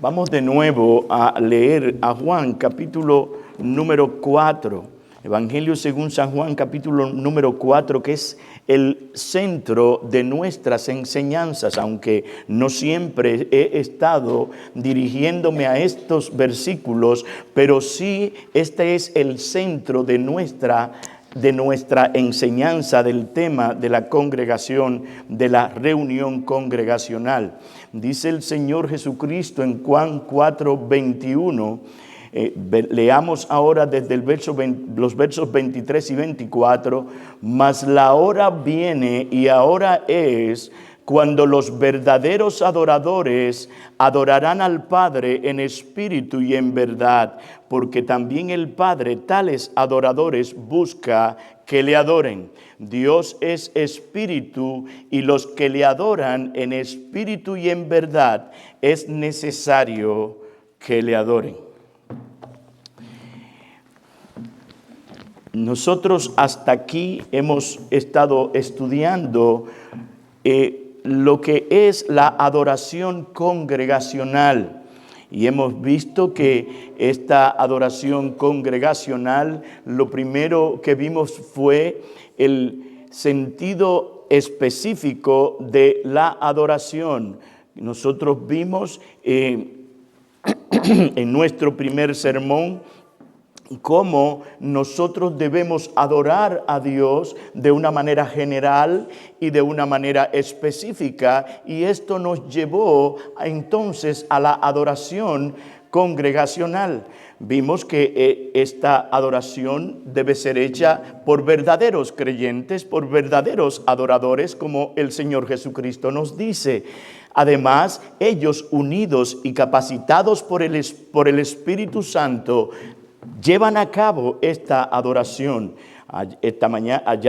Vamos de nuevo a leer a Juan, capítulo número 4. Evangelio según San Juan, capítulo número 4, que es el centro de nuestras enseñanzas, aunque no siempre he estado dirigiéndome a estos versículos, pero sí este es el centro de nuestra enseñanza del tema de la congregación, de la reunión congregacional. Dice el Señor Jesucristo en Juan 4:21, leamos ahora desde los versos 23 y 24, mas la hora viene y ahora es cuando los verdaderos adoradores adorarán al Padre en espíritu y en verdad, porque también el Padre tales adoradores busca que le adoren. Dios es espíritu y los que le adoran en espíritu y en verdad es necesario que le adoren. Nosotros hasta aquí hemos estado estudiando lo que es la adoración congregacional. Y hemos visto que esta adoración congregacional, lo primero que vimos fue el sentido específico de la adoración. Nosotros vimos en nuestro primer sermón cómo nosotros debemos adorar a Dios de una manera general y de una manera específica, y esto nos llevó entonces a la adoración congregacional. Vimos que esta adoración debe ser hecha por verdaderos creyentes, por verdaderos adoradores, como el Señor Jesucristo nos dice. Además, ellos unidos y capacitados por el Espíritu Santo llevan a cabo esta adoración.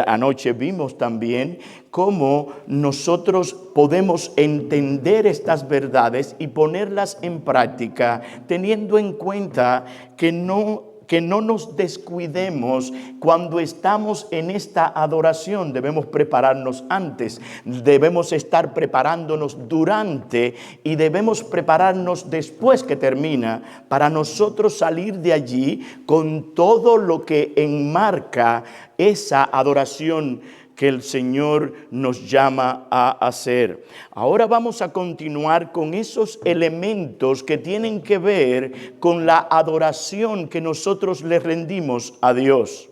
Anoche vimos también cómo nosotros podemos entender estas verdades y ponerlas en práctica, teniendo en cuenta que no nos descuidemos cuando estamos en esta adoración. Debemos prepararnos antes, debemos estar preparándonos durante y debemos prepararnos después que termina, para nosotros salir de allí con todo lo que enmarca esa adoración que el Señor nos llama a hacer. Ahora vamos a continuar con esos elementos que tienen que ver con la adoración que nosotros le rendimos a Dios.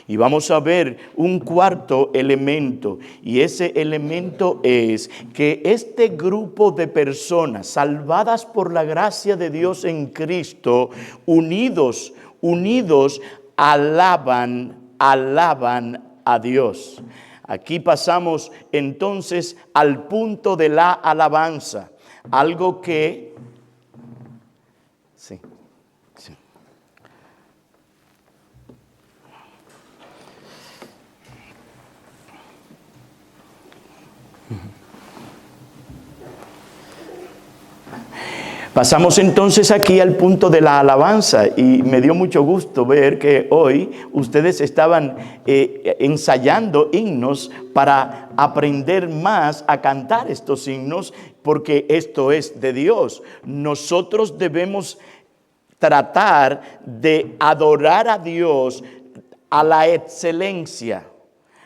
Y vamos a ver un cuarto elemento, y ese elemento es que este grupo de personas salvadas por la gracia de Dios en Cristo, unidos, alaban a Dios. Aquí pasamos entonces al punto de la alabanza, algo que sí. Pasamos entonces aquí al punto de la alabanza, y me dio mucho gusto ver que hoy ustedes estaban ensayando himnos para aprender más a cantar estos himnos, porque esto es de Dios. Nosotros debemos tratar de adorar a Dios a la excelencia.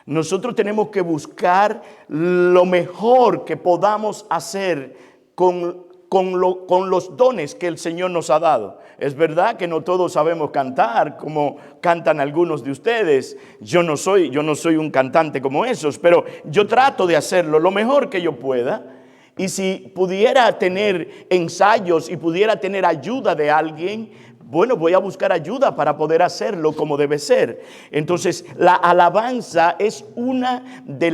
Nosotros tenemos que buscar lo mejor que podamos hacer con los dones que el Señor nos ha dado. Es verdad que no todos sabemos cantar como cantan algunos de ustedes. Yo no soy un cantante como esos, pero yo trato de hacerlo lo mejor que yo pueda. Y si pudiera tener ensayos y pudiera tener ayuda de alguien, bueno, voy a buscar ayuda para poder hacerlo como debe ser. Entonces, la alabanza es una de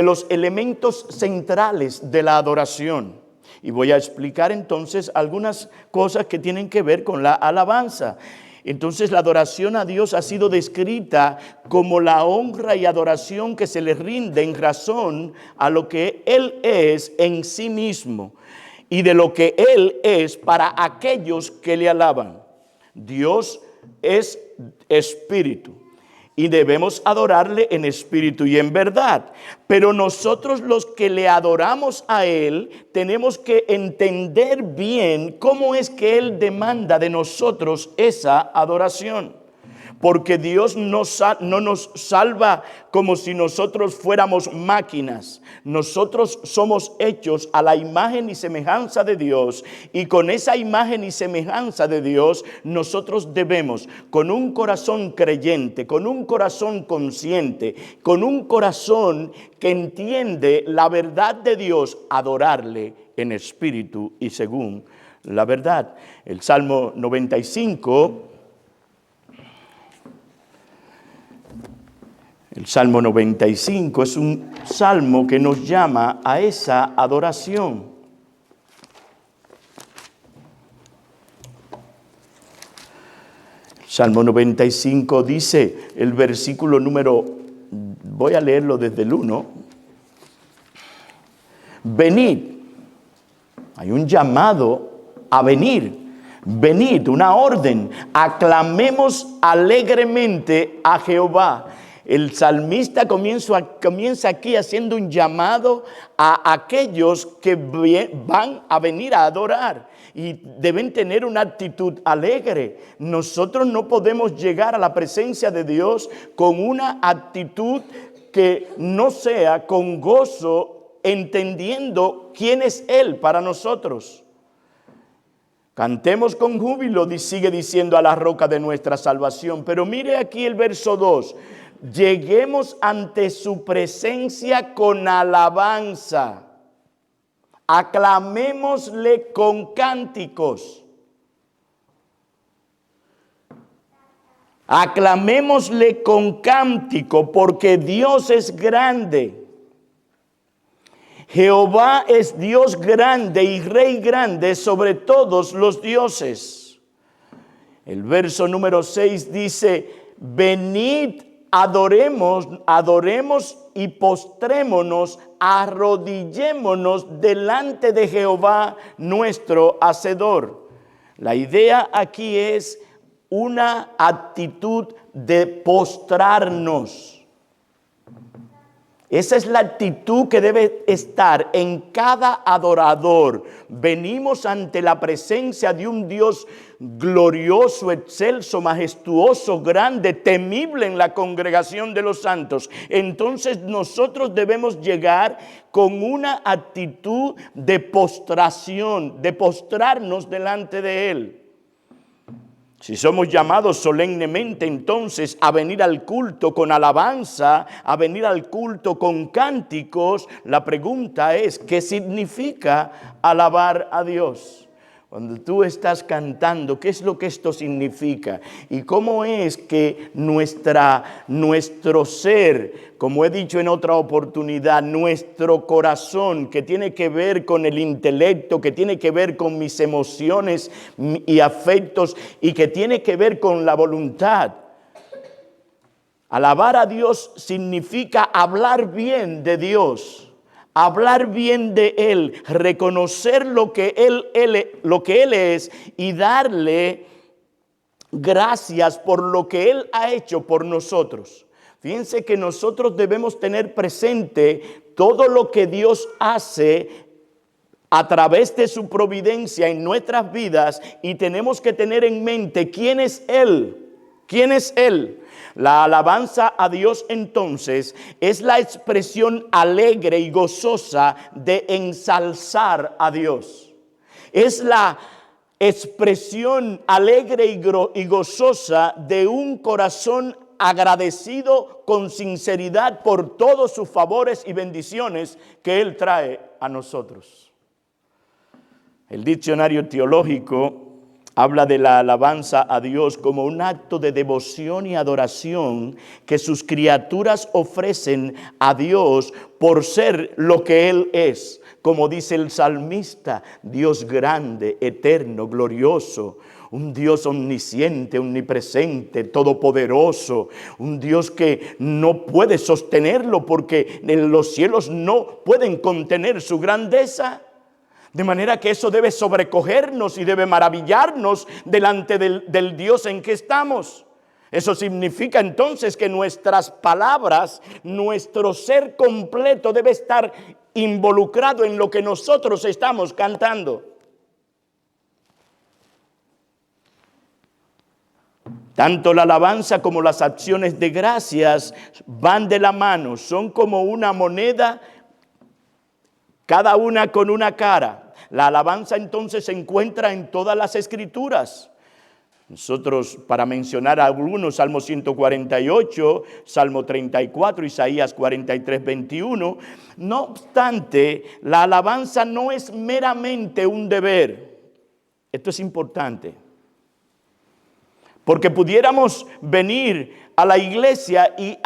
los elementos centrales de la adoración. Y voy a explicar entonces algunas cosas que tienen que ver con la alabanza. Entonces, la adoración a Dios ha sido descrita como la honra y adoración que se le rinde en razón a lo que Él es en sí mismo y de lo que Él es para aquellos que le alaban. Dios es espíritu. y debemos adorarle en espíritu y en verdad. Pero nosotros los que le adoramos a Él tenemos que entender bien cómo es que Él demanda de nosotros esa adoración. Porque Dios no nos salva como si nosotros fuéramos máquinas. Nosotros somos hechos a la imagen y semejanza de Dios. Y con esa imagen y semejanza de Dios, nosotros debemos, con un corazón creyente, con un corazón consciente, con un corazón que entiende la verdad de Dios, adorarle en espíritu y según la verdad. El Salmo 95... El Salmo 95 es un salmo que nos llama a esa adoración. El Salmo 95 dice, el versículo número, voy a leerlo desde el 1. Venid, hay un llamado a venir. Venid, una orden, aclamemos alegremente a Jehová. El salmista comienza aquí haciendo un llamado a aquellos que van a venir a adorar y deben tener una actitud alegre. Nosotros no podemos llegar a la presencia de Dios con una actitud que no sea con gozo, entendiendo quién es Él para nosotros. Cantemos con júbilo, sigue diciendo, a la roca de nuestra salvación. Pero mire aquí el verso 2. Lleguemos ante su presencia con alabanza. Aclamémosle con cánticos. Aclamémosle con cántico, porque Dios es grande. Jehová es Dios grande y Rey grande sobre todos los dioses. El verso número 6 dice, venid, adoremos y postrémonos, arrodillémonos delante de Jehová nuestro Hacedor. La idea aquí es una actitud de postrarnos. Esa es la actitud que debe estar en cada adorador. Venimos ante la presencia de un Dios glorioso, excelso, majestuoso, grande, temible en la congregación de los santos. Entonces nosotros debemos llegar con una actitud de postración, de postrarnos delante de Él. Si somos llamados solemnemente entonces a venir al culto con alabanza, a venir al culto con cánticos, la pregunta es, ¿qué significa alabar a Dios? Cuando tú estás cantando, ¿qué es lo que esto significa? Y cómo es que nuestro ser, como he dicho en otra oportunidad, nuestro corazón, que tiene que ver con el intelecto, que tiene que ver con mis emociones y afectos, y que tiene que ver con la voluntad. Alabar a Dios significa hablar bien de Dios. Hablar bien de Él, reconocer lo que Él es y darle gracias por lo que Él ha hecho por nosotros. Fíjense que nosotros debemos tener presente todo lo que Dios hace a través de su providencia en nuestras vidas y tenemos que tener en mente quién es Él. ¿Quién es Él? La alabanza a Dios entonces es la expresión alegre y gozosa de ensalzar a Dios. Es la expresión alegre y gozosa de un corazón agradecido con sinceridad por todos sus favores y bendiciones que Él trae a nosotros. El diccionario teológico habla de la alabanza a Dios como un acto de devoción y adoración que sus criaturas ofrecen a Dios por ser lo que Él es. Como dice el salmista, Dios grande, eterno, glorioso, un Dios omnisciente, omnipresente, todopoderoso, un Dios que no puede sostenerlo porque los cielos no pueden contener su grandeza. De manera que eso debe sobrecogernos y debe maravillarnos delante del Dios en que estamos. Eso significa entonces que nuestras palabras, nuestro ser completo debe estar involucrado en lo que nosotros estamos cantando. Tanto la alabanza como las acciones de gracias van de la mano, son como una moneda, cada una con una cara. La alabanza entonces se encuentra en todas las escrituras. Nosotros, para mencionar algunos, Salmo 148, Salmo 34, Isaías 43, 21. No obstante, la alabanza no es meramente un deber. Esto es importante. Porque pudiéramos venir a la iglesia y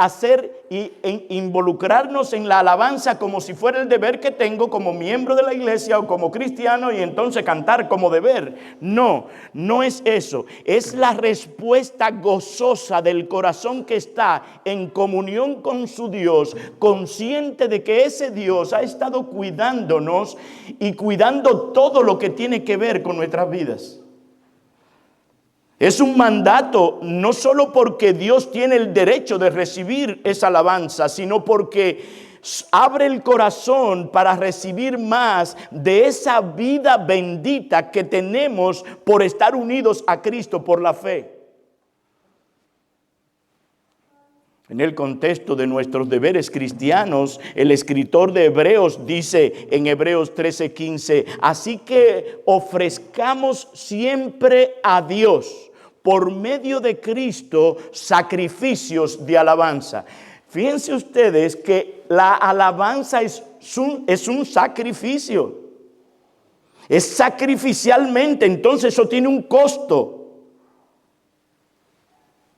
involucrarnos en la alabanza como si fuera el deber que tengo como miembro de la iglesia o como cristiano, y entonces cantar como deber. No, no es eso. Es la respuesta gozosa del corazón que está en comunión con su Dios, consciente de que ese Dios ha estado cuidándonos y cuidando todo lo que tiene que ver con nuestras vidas. Es un mandato no solo porque Dios tiene el derecho de recibir esa alabanza, sino porque abre el corazón para recibir más de esa vida bendita que tenemos por estar unidos a Cristo por la fe. En el contexto de nuestros deberes cristianos, el escritor de Hebreos dice en Hebreos 13:15, así que ofrezcamos siempre a Dios, por medio de Cristo, sacrificios de alabanza. Fíjense ustedes que la alabanza es un sacrificio. Es sacrificialmente, entonces eso tiene un costo.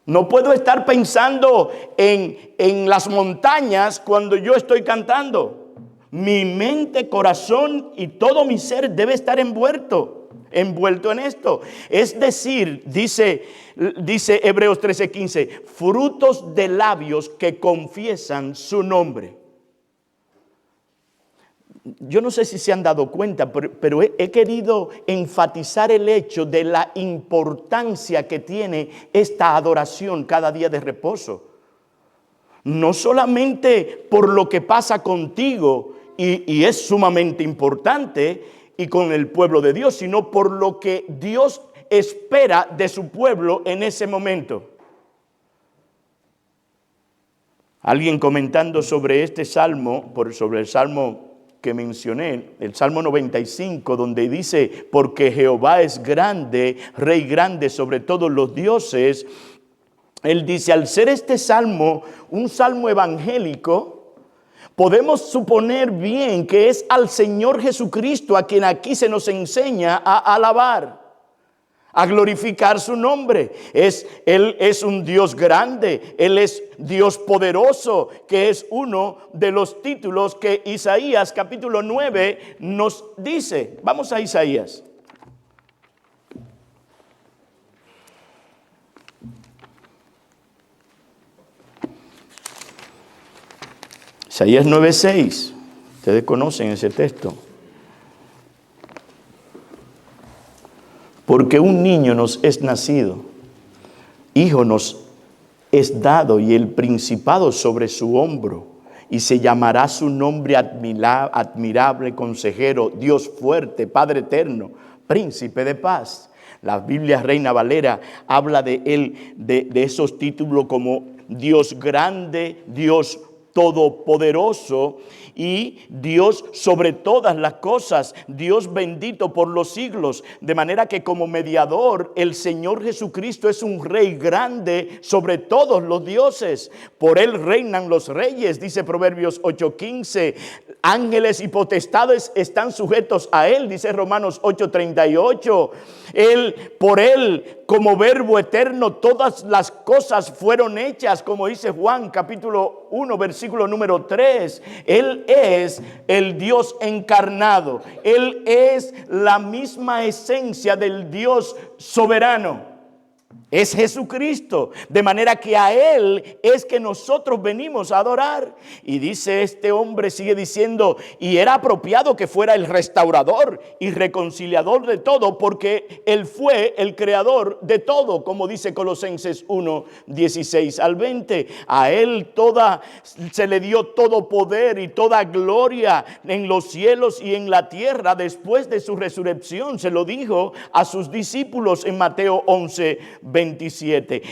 No puedo estar pensando en las montañas cuando yo estoy cantando. Mi mente, corazón y todo mi ser debe estar envuelto en esto. Es decir, dice Hebreos 13:15, frutos de labios que confiesan su nombre. Yo no sé si se han dado cuenta, pero he querido enfatizar el hecho de la importancia que tiene esta adoración cada día de reposo. No solamente por lo que pasa contigo, y es sumamente importante, y con el pueblo de Dios, sino por lo que Dios espera de su pueblo en ese momento. Alguien comentando sobre este salmo, sobre el salmo que mencioné, el Salmo 95, donde dice, porque Jehová es grande, Rey grande sobre todos los dioses. Él dice, al ser este salmo un salmo evangélico, podemos suponer bien que es al Señor Jesucristo a quien aquí se nos enseña a alabar, a glorificar su nombre. Él es un Dios grande, Él es Dios poderoso, que es uno de los títulos que Isaías capítulo 9 nos dice. Vamos a Isaías. Isaías 9:6, ustedes conocen ese texto. Porque un niño nos es nacido, hijo nos es dado, y el principado sobre su hombro, y se llamará su nombre admirable, consejero, Dios fuerte, Padre eterno, príncipe de paz. La Biblia Reina Valera habla de él, de esos títulos como Dios grande, Dios todopoderoso y Dios sobre todas las cosas, Dios bendito por los siglos. De manera que como mediador, el Señor Jesucristo es un Rey grande sobre todos los dioses. Por Él reinan los reyes, dice Proverbios 8:15. Ángeles y potestades están sujetos a Él, dice Romanos 8:38. Por Él, como verbo eterno, todas las cosas fueron hechas, como dice Juan capítulo 1, versículo número 3. Él es el Dios encarnado. Él es la misma esencia del Dios soberano. Es Jesucristo, de manera que a Él es que nosotros venimos a adorar. Y dice este hombre, sigue diciendo, y era apropiado que fuera el restaurador y reconciliador de todo, porque Él fue el creador de todo, como dice Colosenses 1, 16 al 20. A Él se le dio todo poder y toda gloria en los cielos y en la tierra después de su resurrección. Se lo dijo a sus discípulos en Mateo 11, 27.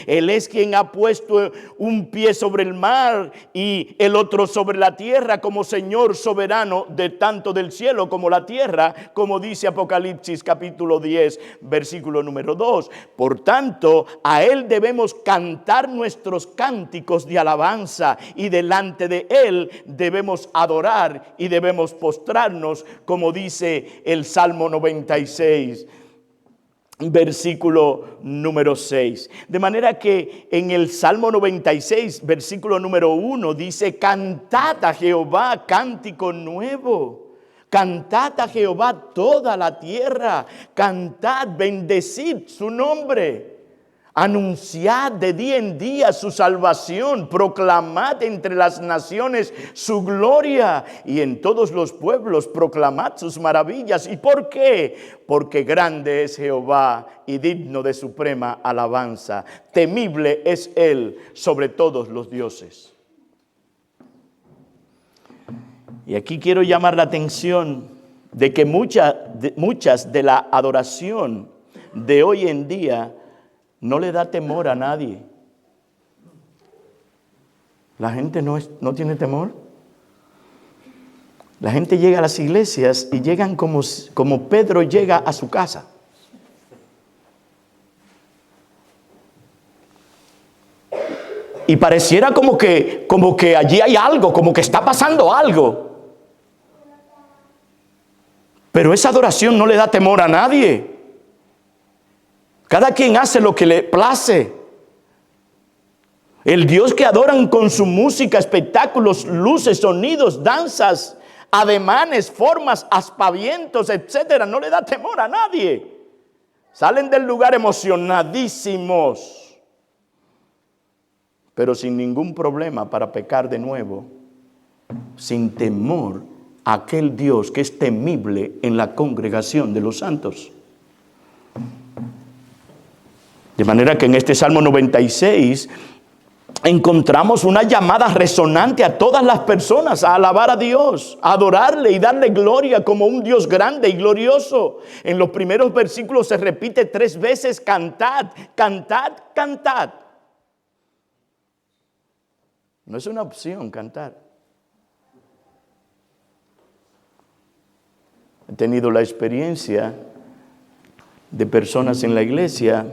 Él es quien ha puesto un pie sobre el mar y el otro sobre la tierra como Señor soberano de tanto del cielo como la tierra, como dice Apocalipsis capítulo 10, versículo número 2. Por tanto, a Él debemos cantar nuestros cánticos de alabanza y delante de Él debemos adorar y debemos postrarnos, como dice el Salmo 96. Versículo número 6. De manera que en el Salmo 96, versículo número 1, dice: cantad a Jehová cántico nuevo. Cantad a Jehová toda la tierra. Cantad, bendecid su nombre. Anunciad de día en día su salvación, proclamad entre las naciones su gloria y en todos los pueblos proclamad sus maravillas. ¿Y por qué? Porque grande es Jehová y digno de suprema alabanza. Temible es Él sobre todos los dioses. Y aquí quiero llamar la atención de que muchas de la adoración de hoy en día no le da temor a nadie. La gente no tiene temor. La gente llega a las iglesias y llegan como Pedro llega a su casa. Y pareciera como que allí hay algo, como que está pasando algo. Pero esa adoración no le da temor a nadie. Cada quien hace lo que le place. El Dios que adoran con su música, espectáculos, luces, sonidos, danzas, ademanes, formas, aspavientos, etcétera, no le da temor a nadie. Salen del lugar emocionadísimos, pero sin ningún problema para pecar de nuevo, sin temor a aquel Dios que es temible en la congregación de los santos. De manera que en este Salmo 96 encontramos una llamada resonante a todas las personas a alabar a Dios, a adorarle y darle gloria como un Dios grande y glorioso. En los primeros versículos se repite 3 veces: cantad, cantad, cantad. No es una opción cantar. He tenido la experiencia de personas en la iglesia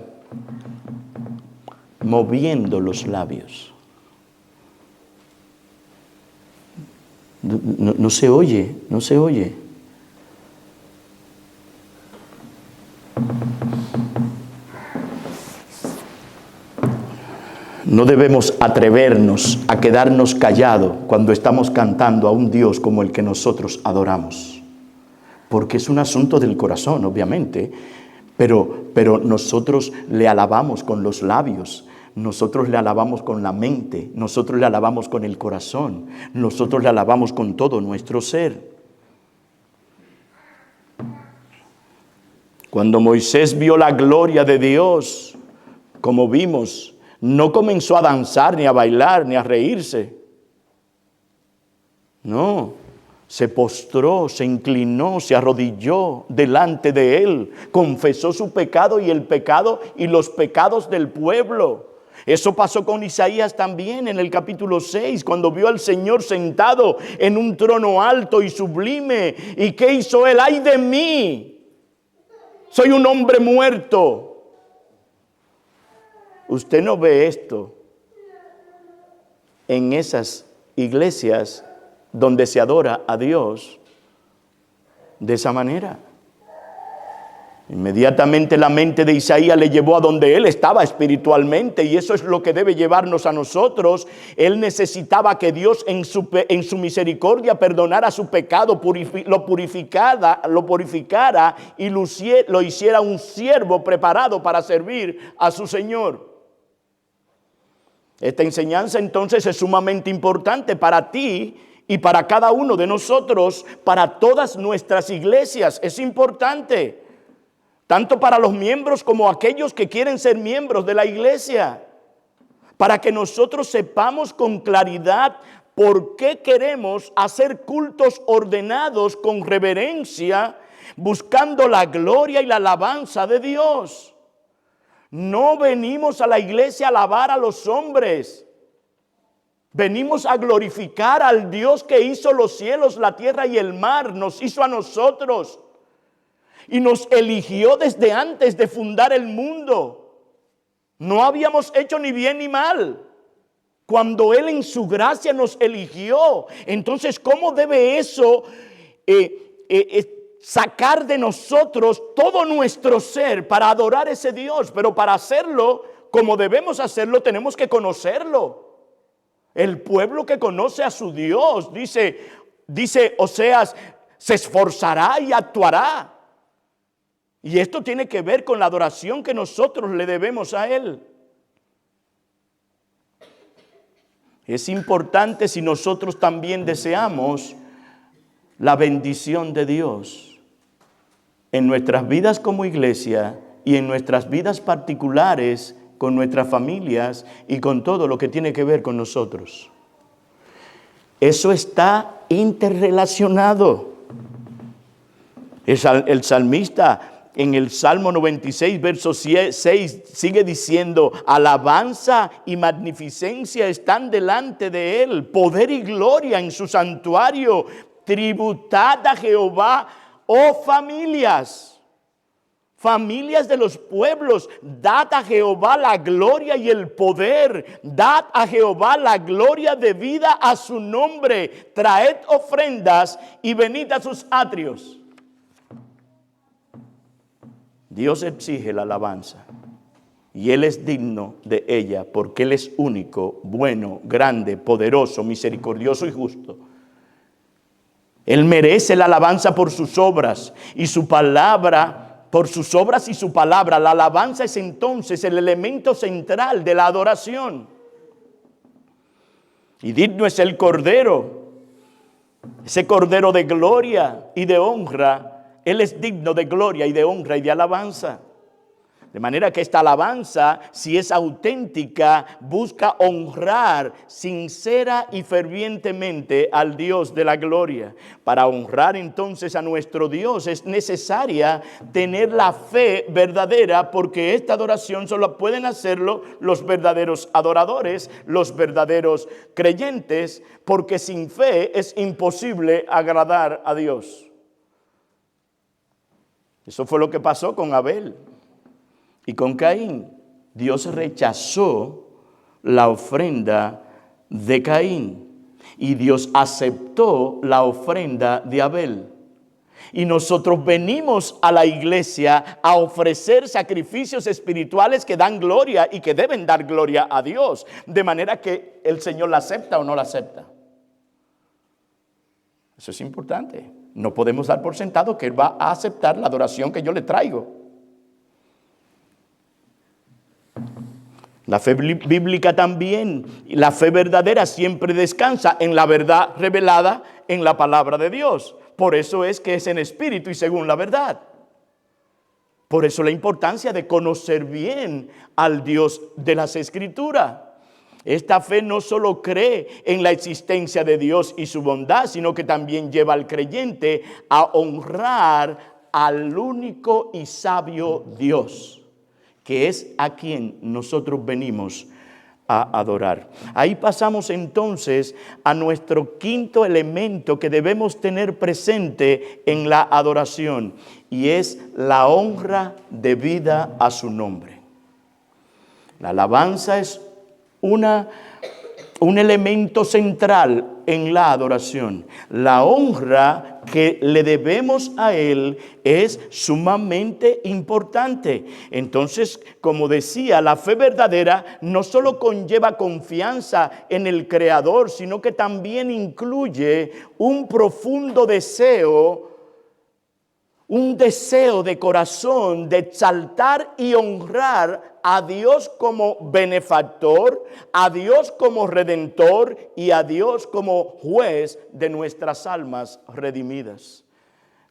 moviendo los labios. No se oye, no se oye. No debemos atrevernos a quedarnos callados cuando estamos cantando a un Dios como el que nosotros adoramos. Porque es un asunto del corazón, obviamente. Pero nosotros le alabamos con los labios, nosotros le alabamos con la mente, nosotros le alabamos con el corazón, nosotros le alabamos con todo nuestro ser. Cuando Moisés vio la gloria de Dios, como vimos, no comenzó a danzar, ni a bailar, ni a reírse. No. Se postró, se inclinó, se arrodilló delante de él, confesó su pecado y el pecado y los pecados del pueblo. Eso pasó con Isaías también en el capítulo 6, cuando vio al Señor sentado en un trono alto y sublime. ¿Y qué hizo él? ¡Ay de mí! Soy un hombre muerto. Usted no ve esto en esas iglesias donde se adora a Dios de esa manera. Inmediatamente la mente de Isaías le llevó a donde él estaba espiritualmente, y eso es lo que debe llevarnos a nosotros. Él necesitaba que Dios en su misericordia perdonara su pecado, lo purificara y lo hiciera un siervo preparado para servir a su Señor. Esta enseñanza entonces es sumamente importante para ti y para cada uno de nosotros, para todas nuestras iglesias. Es importante, tanto para los miembros como aquellos que quieren ser miembros de la iglesia, para que nosotros sepamos con claridad por qué queremos hacer cultos ordenados con reverencia, buscando la gloria y la alabanza de Dios. No venimos a la iglesia a alabar a los hombres. Venimos a glorificar al Dios que hizo los cielos, la tierra y el mar. Nos hizo a nosotros y nos eligió desde antes de fundar el mundo. No habíamos hecho ni bien ni mal cuando Él en su gracia nos eligió. Entonces, ¿cómo debe eso sacar de nosotros todo nuestro ser para adorar a ese Dios? Pero para hacerlo como debemos hacerlo, tenemos que conocerlo. El pueblo que conoce a su Dios, dice Oseas, se esforzará y actuará. Y esto tiene que ver con la adoración que nosotros le debemos a Él. Es importante si nosotros también deseamos la bendición de Dios en nuestras vidas como iglesia y en nuestras vidas particulares con nuestras familias y con todo lo que tiene que ver con nosotros. Eso está interrelacionado. El salmista en el Salmo 96, verso 6, sigue diciendo: alabanza y magnificencia están delante de Él, poder y gloria en su santuario. Tributad a Jehová, oh familias de los pueblos, dad a Jehová la gloria y el poder, dad a Jehová la gloria debida a su nombre, traed ofrendas y venid a sus atrios. Dios exige la alabanza y Él es digno de ella porque Él es único, bueno, grande, poderoso, misericordioso y justo. Él merece la alabanza por sus obras y su palabra, por sus obras y su palabra. La alabanza es entonces el elemento central de la adoración. Y digno es el Cordero, ese Cordero de gloria y de honra. Él es digno de gloria y de honra y de alabanza. De manera que esta alabanza, si es auténtica, busca honrar sincera y fervientemente al Dios de la gloria. Para honrar entonces a nuestro Dios es necesaria tener la fe verdadera, porque esta adoración solo pueden hacerlo los verdaderos adoradores, los verdaderos creyentes, porque sin fe es imposible agradar a Dios. Eso fue lo que pasó con Abel y con Caín. Dios rechazó la ofrenda de Caín y Dios aceptó la ofrenda de Abel. Y nosotros venimos a la iglesia a ofrecer sacrificios espirituales que dan gloria y que deben dar gloria a Dios. De manera que el Señor la acepta o no la acepta. Eso es importante. No podemos dar por sentado que Él va a aceptar la adoración que yo le traigo. La fe bíblica también, la fe verdadera siempre descansa en la verdad revelada en la palabra de Dios. Por eso es que es en espíritu y según la verdad. Por eso la importancia de conocer bien al Dios de las Escrituras. Esta fe no solo cree en la existencia de Dios y su bondad, sino que también lleva al creyente a honrar al único y sabio Dios, que es a quien nosotros venimos a adorar. Ahí pasamos entonces a nuestro quinto elemento que debemos tener presente en la adoración, y es la honra debida a su nombre. La alabanza es un elemento central en la adoración. La honra que le debemos a Él es sumamente importante. Entonces, como decía, la fe verdadera no solo conlleva confianza en el Creador, sino que también incluye un profundo deseo, un deseo de corazón de exaltar y honrar a Dios como benefactor, a Dios como redentor y a Dios como juez de nuestras almas redimidas.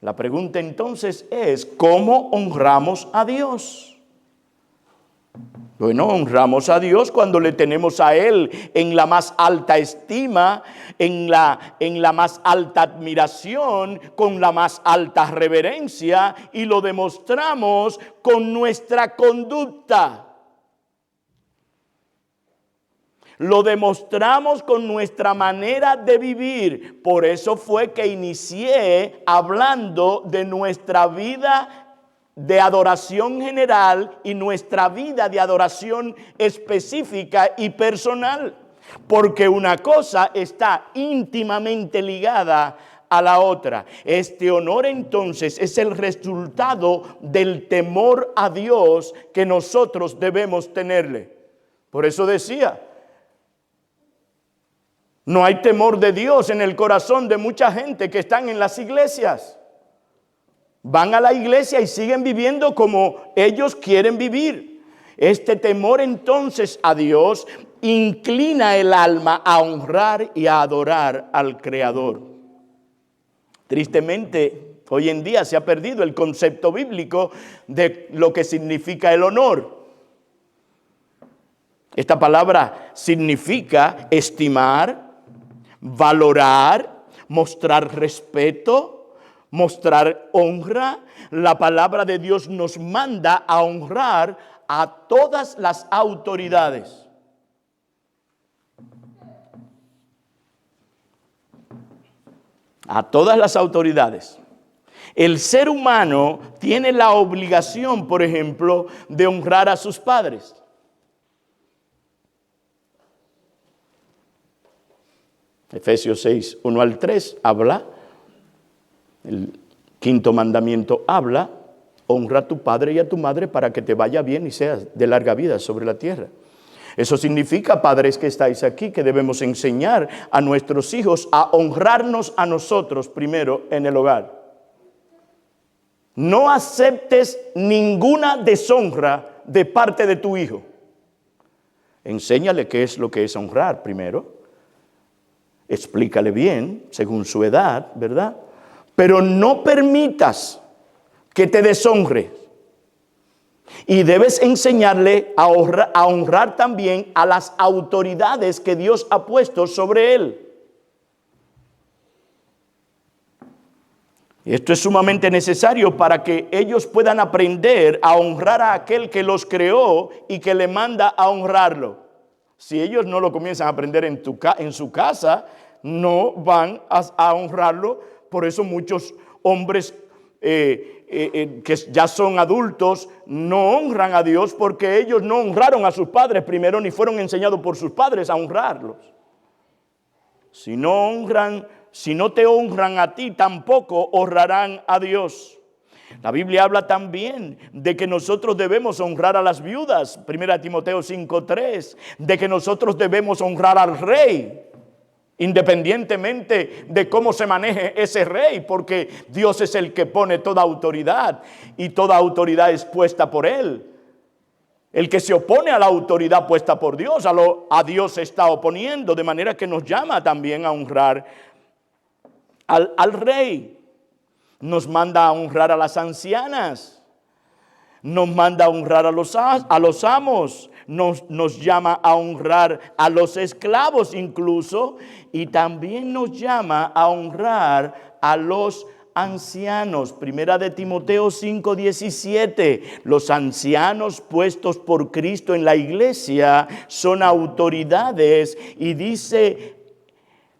La pregunta entonces es, ¿cómo honramos a Dios? Bueno, honramos a Dios cuando le tenemos a Él en la más alta estima, en la más alta admiración, con la más alta reverencia, y lo demostramos con nuestra conducta. Lo demostramos con nuestra manera de vivir. Por eso fue que inicié hablando de nuestra vida de adoración general y nuestra vida de adoración específica y personal. Porque una cosa está íntimamente ligada a la otra. Este honor entonces es el resultado del temor a Dios que nosotros debemos tenerle. Por eso decía, no hay temor de Dios en el corazón de mucha gente que están en las iglesias. Van a la iglesia y siguen viviendo como ellos quieren vivir. Este temor entonces a Dios inclina el alma a honrar y a adorar al Creador. Tristemente, hoy en día se ha perdido el concepto bíblico de lo que significa el honor. Esta palabra significa estimar, valorar, mostrar respeto, mostrar honra. La palabra de Dios nos manda a honrar a todas las autoridades. A todas las autoridades. El ser humano tiene la obligación, por ejemplo, de honrar a sus padres. Efesios 6, 1 al 3 habla. El quinto mandamiento habla, honra a tu padre y a tu madre para que te vaya bien y seas de larga vida sobre la tierra. Eso significa, padres que estáis aquí, que debemos enseñar a nuestros hijos a honrarnos a nosotros primero en el hogar. No aceptes ninguna deshonra de parte de tu hijo. Enséñale qué es lo que es honrar primero. Explícale bien, según su edad, ¿verdad? Pero no permitas que te deshonre. Y debes enseñarle a honrar también a las autoridades que Dios ha puesto sobre él. Y esto es sumamente necesario para que ellos puedan aprender a honrar a aquel que los creó y que le manda a honrarlo. Si ellos no lo comienzan a aprender en su casa, no van a honrarlo. Por eso muchos hombres que ya son adultos no honran a Dios, porque ellos no honraron a sus padres primero, ni fueron enseñados por sus padres a honrarlos. Si no te honran a ti, tampoco honrarán a Dios. La Biblia habla también de que nosotros debemos honrar a las viudas, 1 Timoteo 5:3, de que nosotros debemos honrar al rey, independientemente de cómo se maneje ese rey, porque Dios es el que pone toda autoridad y toda autoridad es puesta por Él. El que se opone a la autoridad puesta por Dios, a Dios se está oponiendo, de manera que nos llama también a honrar al rey. Nos manda a honrar a las ancianas, nos manda a honrar a los amos, nos llama a honrar a los esclavos incluso, y también nos llama a honrar a los ancianos. 1 Timoteo 5:17. Los ancianos puestos por Cristo en la iglesia son autoridades, y dice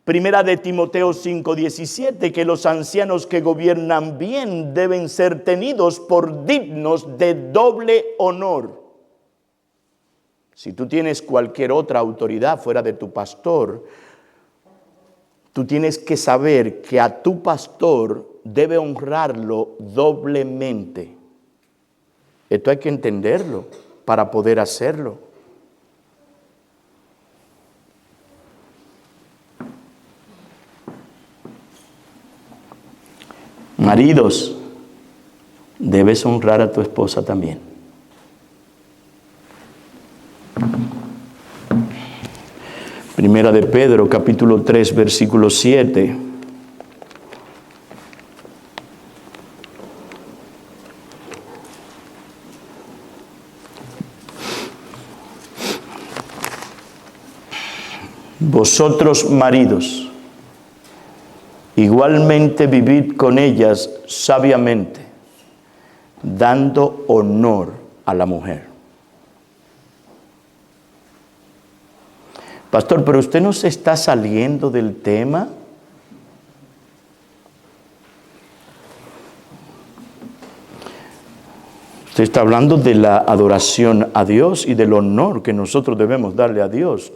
1 Timoteo 5:17 que los ancianos que gobiernan bien deben ser tenidos por dignos de doble honor. Si tú tienes cualquier otra autoridad fuera de tu pastor, tú tienes que saber que a tu pastor debe honrarlo doblemente. Esto hay que entenderlo para poder hacerlo. Maridos, debes honrar a tu esposa también. Primera de Pedro, capítulo 3, versículo 7. Vosotros, maridos, igualmente vivid con ellas sabiamente, dando honor a la mujer. Pastor, pero usted no se está saliendo del tema. Usted está hablando de la adoración a Dios y del honor que nosotros debemos darle a Dios.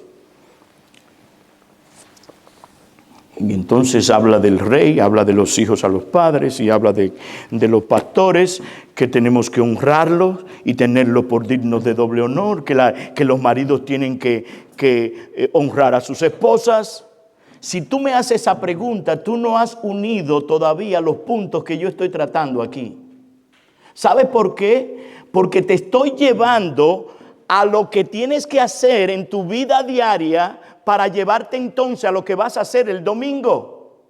Y entonces habla del rey, habla de los hijos a los padres y habla de los pastores, que tenemos que honrarlos y tenerlos por dignos de doble honor, que los maridos tienen que honrar a sus esposas. Si tú me haces esa pregunta, tú no has unido todavía los puntos que yo estoy tratando aquí. ¿Sabes por qué? Porque te estoy llevando a lo que tienes que hacer en tu vida diaria para llevarte entonces a lo que vas a hacer el domingo.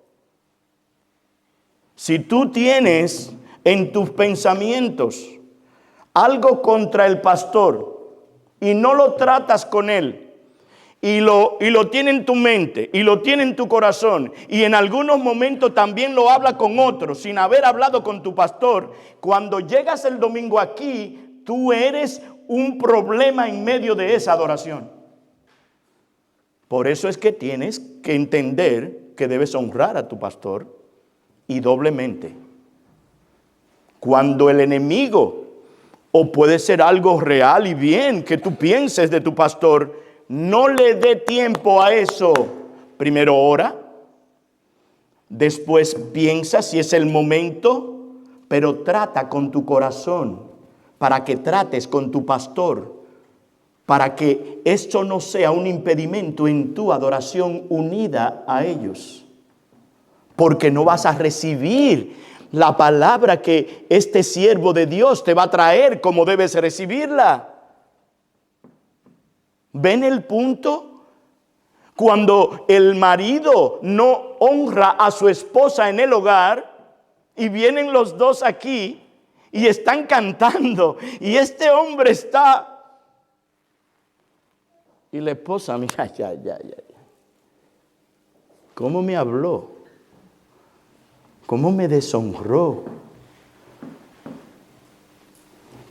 Si tú tienes en tus pensamientos algo contra el pastor y no lo tratas con él, y lo tiene en tu mente y lo tiene en tu corazón, y en algunos momentos también lo habla con otros sin haber hablado con tu pastor, cuando llegas el domingo aquí, tú eres un problema en medio de esa adoración. Por eso es que tienes que entender que debes honrar a tu pastor y doblemente. Cuando el enemigo, o puede ser algo real y bien que tú pienses de tu pastor, no le dé tiempo a eso. Primero ora, después piensa si es el momento, pero trata con tu corazón para que trates con tu pastor, para que esto no sea un impedimento en tu adoración unida a ellos. Porque no vas a recibir la palabra que este siervo de Dios te va a traer como debes recibirla. ¿Ven el punto? Cuando el marido no honra a su esposa en el hogar y vienen los dos aquí y están cantando y este hombre está... Y la esposa, mira, ya. ¿Cómo me habló? ¿Cómo me deshonró?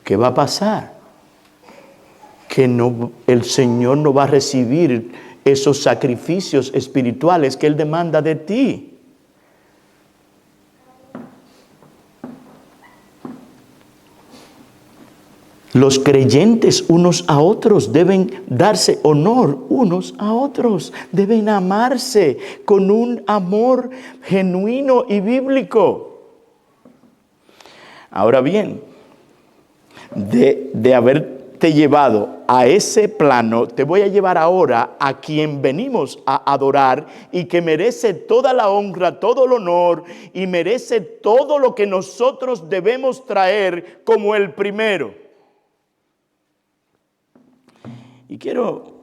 ¿Qué va a pasar? Que el Señor no va a recibir esos sacrificios espirituales que Él demanda de ti. Los creyentes unos a otros deben darse honor unos a otros. Deben amarse con un amor genuino y bíblico. Ahora bien, de haberte llevado a ese plano, te voy a llevar ahora a quien venimos a adorar y que merece toda la honra, todo el honor y merece todo lo que nosotros debemos traer como el primero. Y quiero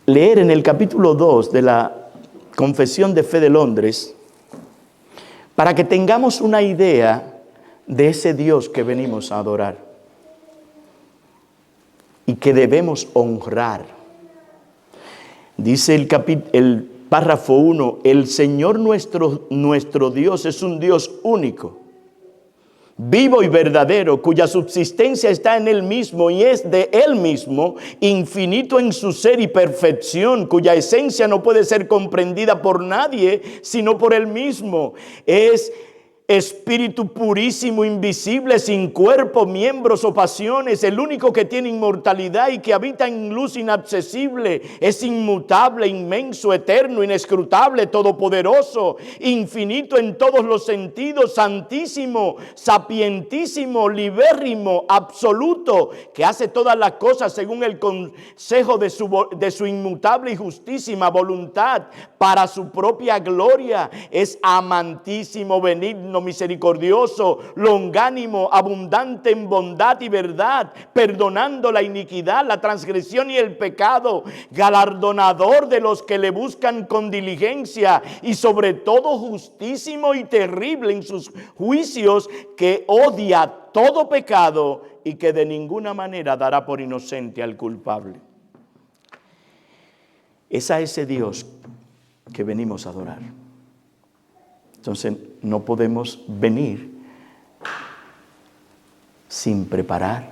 leer en el capítulo 2 de la Confesión de Fe de Londres para que tengamos una idea de ese Dios que venimos a adorar y que debemos honrar. Dice el párrafo 1, el Señor nuestro Dios es un Dios único, vivo y verdadero, cuya subsistencia está en Él mismo y es de Él mismo, infinito en su ser y perfección, cuya esencia no puede ser comprendida por nadie, sino por Él mismo. Es Espíritu purísimo, invisible, sin cuerpo, miembros o pasiones, el único que tiene inmortalidad y que habita en luz inaccesible, es inmutable, inmenso, eterno, inescrutable, todopoderoso, infinito en todos los sentidos, santísimo, sapientísimo, libérrimo, absoluto, que hace todas las cosas según el consejo de su inmutable y justísima voluntad, para su propia gloria, es amantísimo, benigno, misericordioso, longánimo, abundante en bondad y verdad, perdonando la iniquidad, la transgresión y el pecado, galardonador de los que le buscan con diligencia, y sobre todo justísimo y terrible en sus juicios, que odia todo pecado y que de ninguna manera dará por inocente al culpable. Es a ese Dios que venimos a adorar. Entonces no podemos venir sin preparar,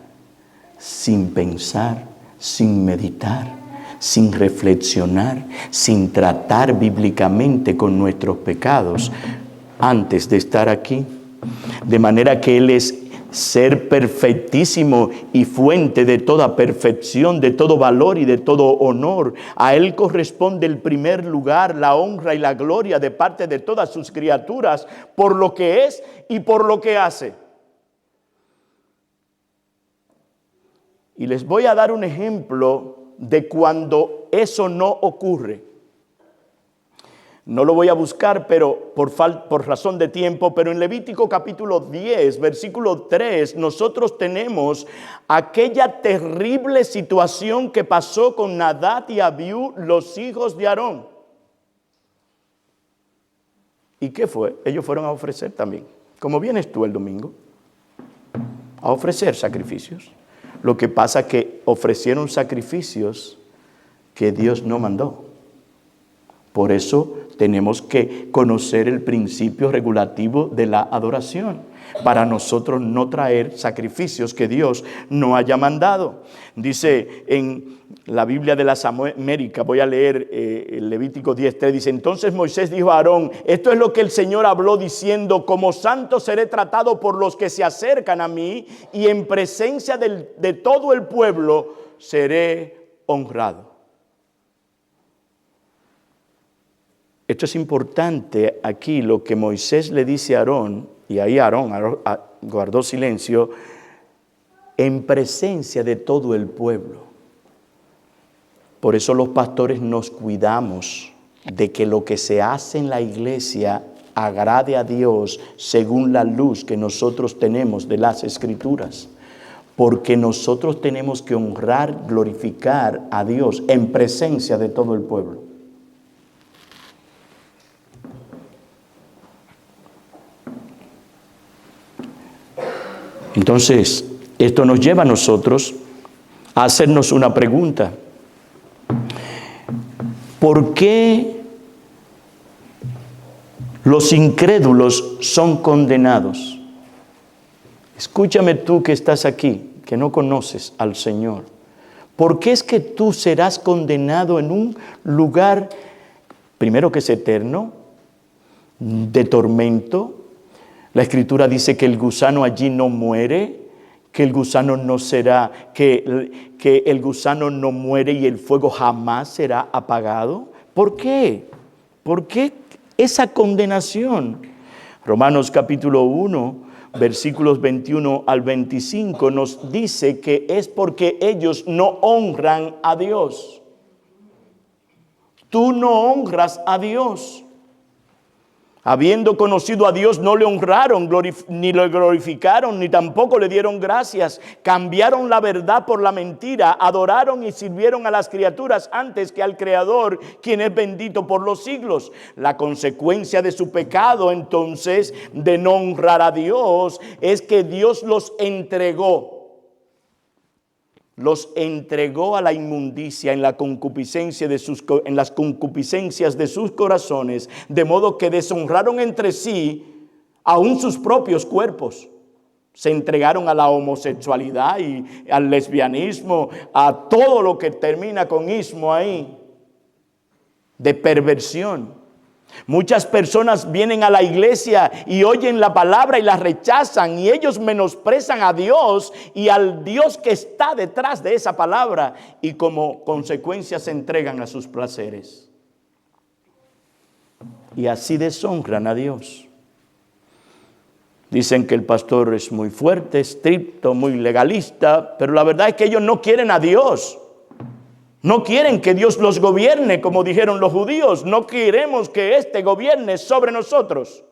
sin pensar, sin meditar, sin reflexionar, sin tratar bíblicamente con nuestros pecados antes de estar aquí. De manera que Él es ser perfectísimo y fuente de toda perfección, de todo valor y de todo honor. A Él corresponde el primer lugar, la honra y la gloria de parte de todas sus criaturas, por lo que es y por lo que hace. Y les voy a dar un ejemplo de cuando eso no ocurre. No lo voy a buscar, pero por razón de tiempo, pero en Levítico capítulo 10, versículo 3, nosotros tenemos aquella terrible situación que pasó con Nadab y Abiú, los hijos de Aarón. ¿Y qué fue? Ellos fueron a ofrecer también, como vienes tú el domingo, a ofrecer sacrificios. Lo que pasa es que ofrecieron sacrificios que Dios no mandó. Por eso tenemos que conocer el principio regulativo de la adoración, para nosotros no traer sacrificios que Dios no haya mandado. Dice en la Biblia de las Américas, voy a leer el Levítico 10:3, dice: entonces Moisés dijo a Aarón, esto es lo que el Señor habló diciendo, como santo seré tratado por los que se acercan a mí, y en presencia de todo el pueblo seré honrado. Esto es importante aquí, lo que Moisés le dice a Aarón, y ahí Aarón guardó silencio, en presencia de todo el pueblo. Por eso los pastores nos cuidamos de que lo que se hace en la iglesia agrade a Dios según la luz que nosotros tenemos de las Escrituras. Porque nosotros tenemos que honrar, glorificar a Dios en presencia de todo el pueblo. Entonces, esto nos lleva a nosotros a hacernos una pregunta. ¿Por qué los incrédulos son condenados? Escúchame tú que estás aquí, que no conoces al Señor. ¿Por qué es que tú serás condenado en un lugar, primero que es eterno, de tormento? La Escritura dice que el gusano allí no muere, que el gusano no será, que el gusano no muere y el fuego jamás será apagado. ¿Por qué? ¿Por qué esa condenación? Romanos capítulo 1, versículos 21 al 25 nos dice que es porque ellos no honran a Dios. Tú no honras a Dios. Habiendo conocido a Dios, no le honraron, ni lo glorificaron, ni tampoco le dieron gracias. Cambiaron la verdad por la mentira, adoraron y sirvieron a las criaturas antes que al Creador, quien es bendito por los siglos. La consecuencia de su pecado, entonces, de no honrar a Dios, es que Dios los entregó a la inmundicia en las concupiscencias de sus corazones, de modo que deshonraron entre sí aún sus propios cuerpos. Se entregaron a la homosexualidad y al lesbianismo, a todo lo que termina con ismo ahí, de perversión. Muchas personas vienen a la iglesia y oyen la palabra y la rechazan, y ellos menosprecian a Dios y al Dios que está detrás de esa palabra, y como consecuencia se entregan a sus placeres. Y así deshonran a Dios. Dicen que el pastor es muy fuerte, estricto, muy legalista, pero la verdad es que ellos no quieren a Dios. No quieren que Dios los gobierne, como dijeron los judíos. No queremos que éste gobierne sobre nosotros.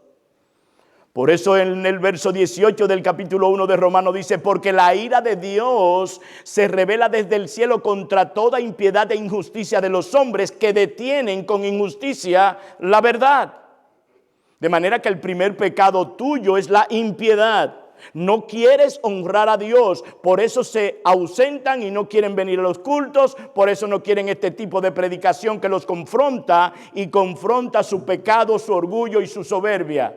Por eso en el verso 18 del capítulo 1 de Romanos dice: porque la ira de Dios se revela desde el cielo contra toda impiedad e injusticia de los hombres que detienen con injusticia la verdad. De manera que el primer pecado tuyo es la impiedad. No quieres honrar a Dios, por eso se ausentan y no quieren venir a los cultos, por eso no quieren este tipo de predicación que los confronta y confronta su pecado, su orgullo y su soberbia.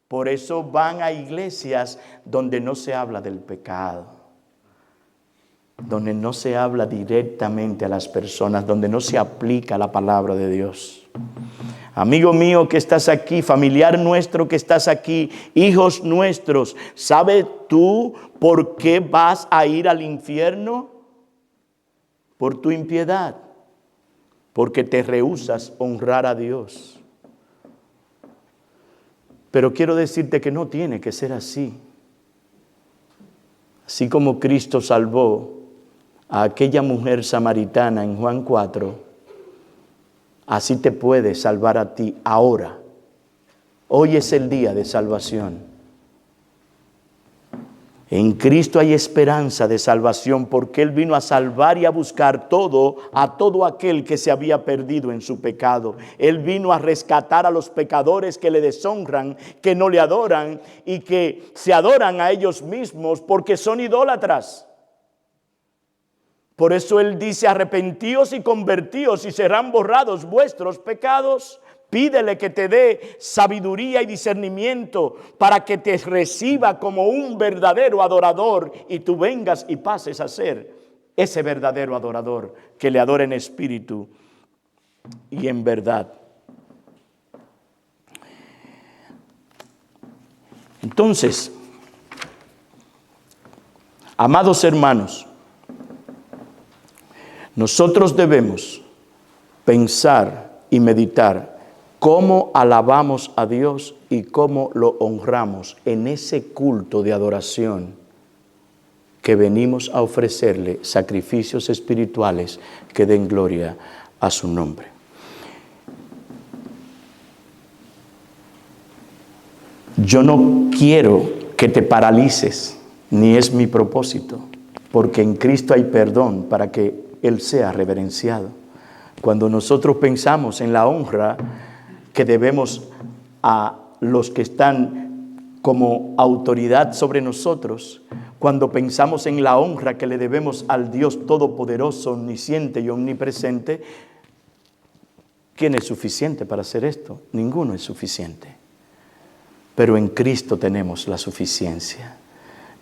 Por eso van a iglesias donde no se habla del pecado, donde no se habla directamente a las personas, donde no se aplica la palabra de Dios. Amigo mío que estás aquí, familiar nuestro que estás aquí, hijos nuestros, ¿sabes tú por qué vas a ir al infierno? Por tu impiedad, porque te rehusas honrar a Dios. Pero quiero decirte que no tiene que ser así. Así como Cristo salvó a aquella mujer samaritana en Juan 4, así te puede salvar a ti ahora. Hoy es el día de salvación. En Cristo hay esperanza de salvación, porque Él vino a salvar y a buscar a todo aquel que se había perdido en su pecado. Él vino a rescatar a los pecadores que le deshonran, que no le adoran y que se adoran a ellos mismos porque son idólatras. Por eso Él dice: arrepentíos y convertíos y serán borrados vuestros pecados. Pídele que te dé sabiduría y discernimiento para que te reciba como un verdadero adorador y tú vengas y pases a ser ese verdadero adorador que le adora en espíritu y en verdad. Entonces, amados hermanos, nosotros debemos pensar y meditar cómo alabamos a Dios y cómo lo honramos en ese culto de adoración que venimos a ofrecerle sacrificios espirituales que den gloria a su nombre. Yo no quiero que te paralices, ni es mi propósito, porque en Cristo hay perdón para que Él sea reverenciado. Cuando nosotros pensamos en la honra que debemos a los que están como autoridad sobre nosotros, cuando pensamos en la honra que le debemos al Dios Todopoderoso, omnisciente y omnipresente, ¿quién es suficiente para hacer esto? Ninguno es suficiente. Pero en Cristo tenemos la suficiencia.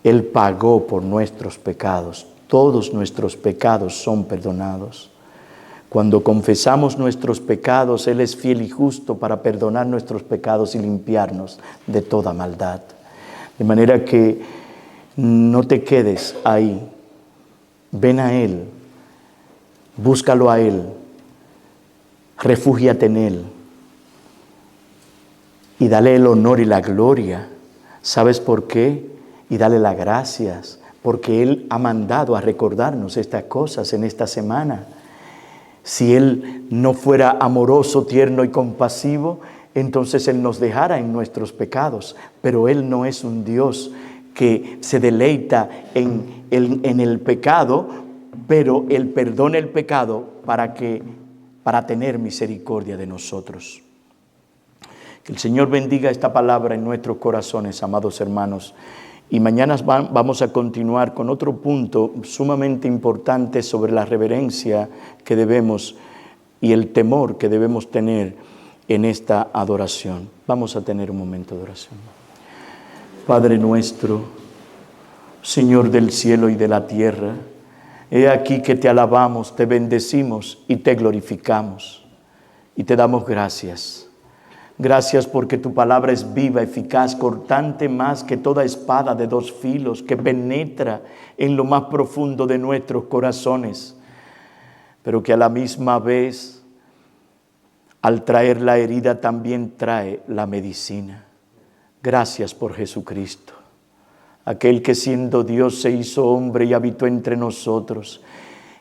Él pagó por nuestros pecados. Todos nuestros pecados son perdonados. Cuando confesamos nuestros pecados, Él es fiel y justo para perdonar nuestros pecados y limpiarnos de toda maldad. De manera que no te quedes ahí. Ven a Él. Búscalo a Él. Refúgiate en Él. Y dale el honor y la gloria. ¿Sabes por qué? Y dale las gracias. Porque Él ha mandado a recordarnos estas cosas en esta semana. Si Él no fuera amoroso, tierno y compasivo, entonces Él nos dejara en nuestros pecados. Pero Él no es un Dios que se deleita en el pecado, pero Él perdona el pecado para tener misericordia de nosotros. Que el Señor bendiga esta palabra en nuestros corazones, amados hermanos. Y mañana vamos a continuar con otro punto sumamente importante sobre la reverencia que debemos y el temor que debemos tener en esta adoración. Vamos a tener un momento de oración. Padre nuestro, Señor del cielo y de la tierra, he aquí que te alabamos, te bendecimos y te glorificamos. Y te damos gracias Gracias porque tu palabra es viva, eficaz, cortante más que toda espada de dos filos, que penetra en lo más profundo de nuestros corazones, pero que a la misma vez, al traer la herida, también trae la medicina. Gracias por Jesucristo, aquel que siendo Dios se hizo hombre y habitó entre nosotros,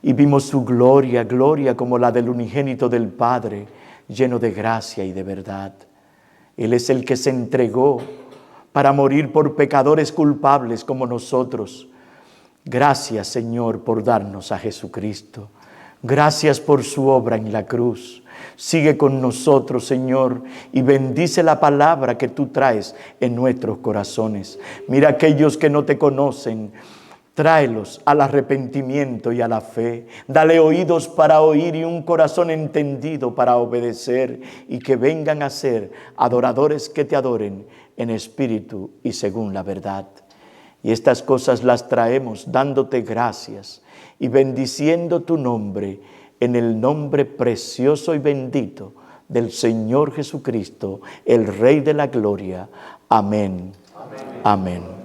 y vimos su gloria, gloria como la del unigénito del Padre, lleno de gracia y de verdad. Él es el que se entregó para morir por pecadores culpables como nosotros. Gracias, Señor, por darnos a Jesucristo. Gracias por su obra en la cruz. Sigue con nosotros, Señor, y bendice la palabra que tú traes en nuestros corazones. Mira a aquellos que no te conocen, tráelos al arrepentimiento y a la fe. Dale oídos para oír y un corazón entendido para obedecer, y que vengan a ser adoradores que te adoren en espíritu y según la verdad. Y estas cosas las traemos dándote gracias y bendiciendo tu nombre, en el nombre precioso y bendito del Señor Jesucristo, el Rey de la Gloria. Amén. Amén. Amén.